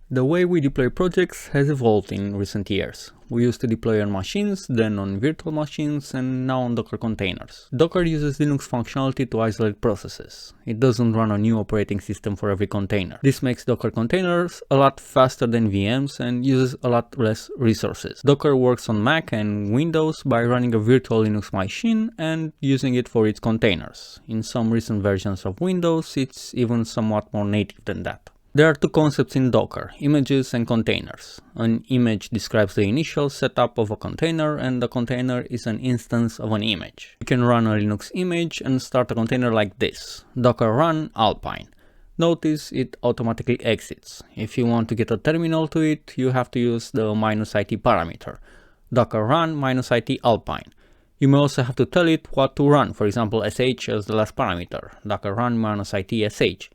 The way we deploy projects has evolved in recent years. We used to deploy on machines, then on virtual machines, and now on Docker containers. Docker uses Linux functionality to isolate processes. It doesn't run a new operating system for every container. This makes Docker containers a lot faster than VMs and uses a lot less resources. Docker works on Mac and Windows by running a virtual Linux machine and using it for its containers. In some recent versions of Windows, it's even somewhat more native than that. There are two concepts in Docker, images and containers. An image describes the initial setup of a container, and the container is an instance of an image. You can run a Linux image and start a container like this, docker run alpine. Notice it automatically exits. If you want to get a terminal to it, you have to use the -it parameter, docker run -it alpine. You may also have to tell it what to run, for example sh as the last parameter, docker run -it sh.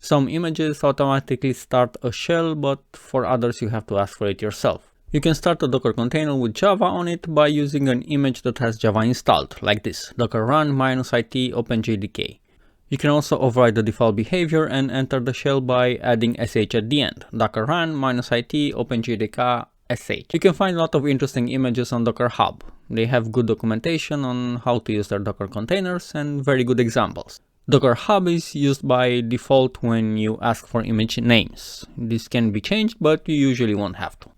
Some images automatically start a shell, but for others you have to ask for it yourself. You can start a Docker container with Java on it by using an image that has Java installed, like this, docker run -it openjdk. You can also override the default behavior and enter the shell by adding sh at the end, docker run -it openjdk sh. You can find a lot of interesting images on Docker Hub. They have good documentation on how to use their Docker containers and very good examples. Docker Hub is used by default when you ask for image names. This can be changed, but you usually won't have to.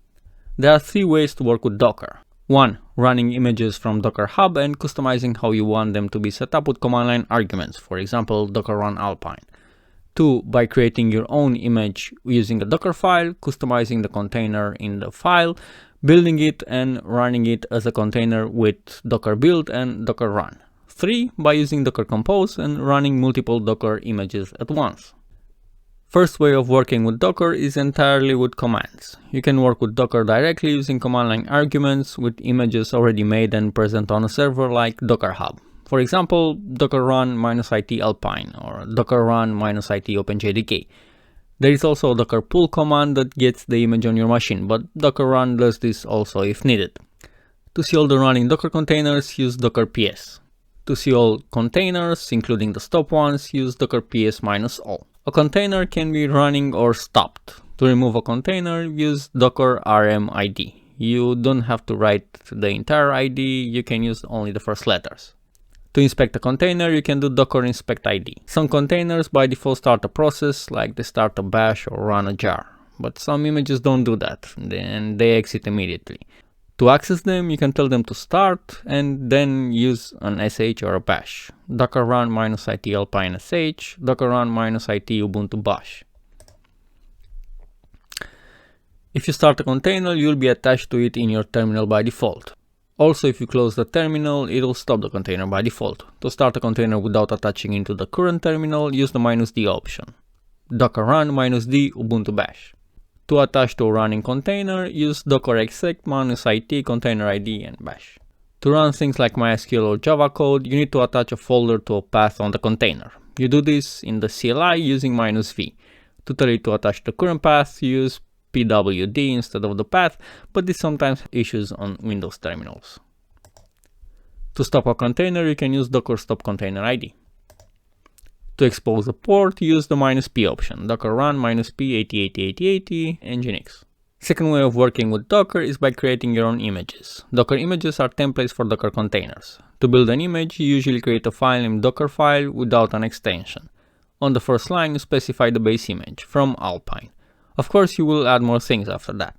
There are three ways to work with Docker. 1. Running images from Docker Hub and customizing how you want them to be set up with command line arguments, for example docker run alpine. 2. By creating your own image using a Dockerfile, customizing the container in the file, building it and running it as a container with docker build and docker run. 3. By using Docker Compose and running multiple Docker images at once. First way of working with Docker is entirely with commands. You can work with Docker directly using command line arguments with images already made and present on a server like Docker Hub. For example, docker run -it alpine or docker run -it openjdk. There is also a docker pull command that gets the image on your machine, but docker run does this also if needed. To see all the running Docker containers, use docker ps. To see all containers, including the stop ones, use docker ps -all. A container can be running or stopped. To remove a container, use docker rm id. You don't have to write the entire id, you can use only the first letters. To inspect a container, you can do docker inspect id. Some containers by default start a process, like they start a bash or run a jar. But some images don't do that, and they exit immediately. To access them, you can tell them to start and then use an sh or a bash. Docker run -it alpine sh, docker run -it ubuntu bash. If you start a container, you'll be attached to it in your terminal by default. Also, if you close the terminal, it will stop the container by default. To start a container without attaching into the current terminal, use the -d option. Docker run -d ubuntu bash. To attach to a running container, use docker exec -it container id and bash. To run things like MySQL or Java code, you need to attach a folder to a path on the container. You do this in the CLI using -v. To tell it to attach the current path, use pwd instead of the path, but this sometimes issues on Windows terminals. To stop a container, you can use docker stop container id. To expose a port, use the -p option, docker run -p 808080 nginx. Second way of working with Docker is by creating your own images. Docker images are templates for Docker containers. To build an image, you usually create a file named Dockerfile without an extension. On the first line, you specify the base image, from alpine. Of course, you will add more things after that.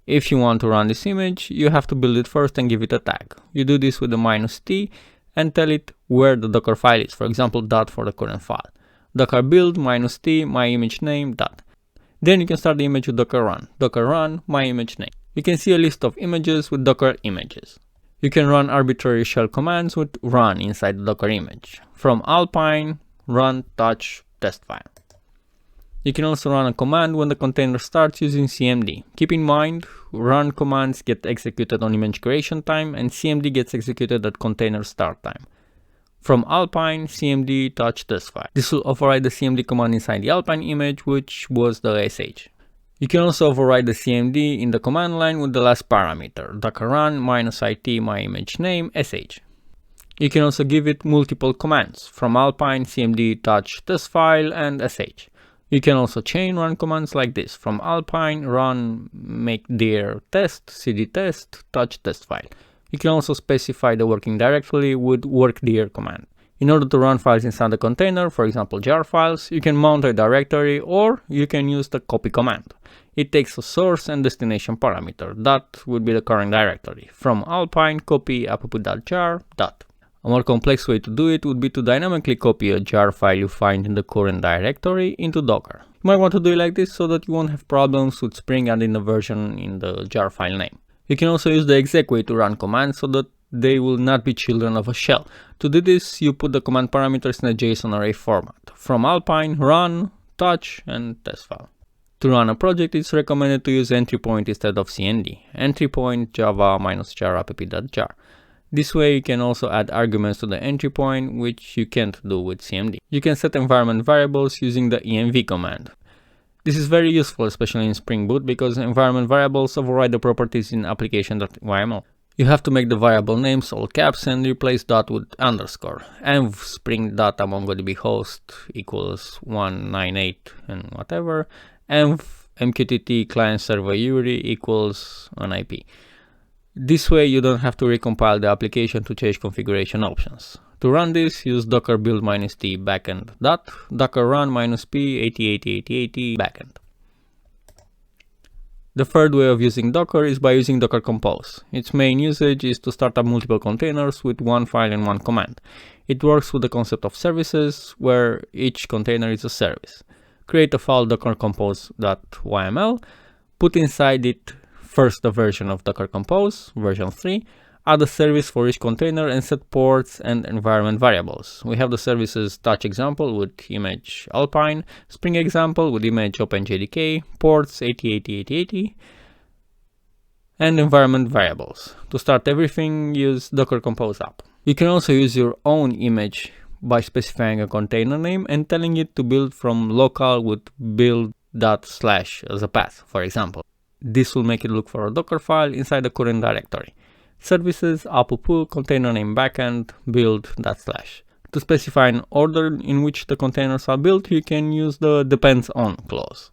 If you want to run this image, you have to build it first and give it a tag. You do this with the -t and tell it where the Docker file is, for example dot for the current file. Docker build -t my-image-name dot. Then you can start the image with docker run my-image-name. You can see a list of images with Docker images. You can run arbitrary shell commands with run inside the Docker image. From alpine, run touch test file. You can also run a command when the container starts using cmd. Keep in mind, run commands get executed on image creation time and cmd gets executed at container start time. From alpine, cmd touch test file. This will override the cmd command inside the alpine image, which was the sh. You can also override the cmd in the command line with the last parameter, docker run -it my-image-name sh. You can also give it multiple commands, from alpine, cmd touch test file and sh. You can also chain run commands like this, from alpine run make dir test, cd test, touch test file. You can also specify the working directory with workdir command. In order to run files inside the container, for example jar files, you can mount a directory or you can use the copy command. It takes a source and destination parameter, that would be the current directory. From alpine copy app.jar. A more complex way to do it would be to dynamically copy a jar file you find in the current directory into Docker. You might want to do it like this so that you won't have problems with Spring adding the version in the jar file name. You can also use the exec way to run commands so that they will not be children of a shell. To do this, you put the command parameters in a JSON array format. From alpine, run, touch, and test file. To run a project, it's recommended to use entry point instead of cmd. Entry point java-jar app.jar. This way you can also add arguments to the entry point, which you can't do with cmd. You can set environment variables using the env command. This is very useful, especially in Spring Boot, because environment variables override the properties in application.yml. You have to make the variable names all caps and replace dot with underscore. env spring data mongodb host equals 198 and whatever. env mqtt client server URI equals an IP. This way you don't have to recompile the application to change configuration options. To run this, use docker build -t backend dot docker run -p 80808080 backend. The third way of using Docker is by using Docker Compose. Its main usage is to start up multiple containers with one file and one command. It works with the concept of services, where each container is a service. Create a file docker compose.yml, put inside it first the version of Docker Compose, version 3, add a service for each container and set ports and environment variables. We have the services touch example with image alpine, spring example with image openjdk, ports 80808080, and environment variables. To start everything, use Docker Compose app. You can also use your own image by specifying a container name and telling it to build from local with build./ as a path, for example. This will make it look for a Dockerfile inside the current directory. Services, app container name backend, build./. To specify an order in which the containers are built, you can use the depends on clause.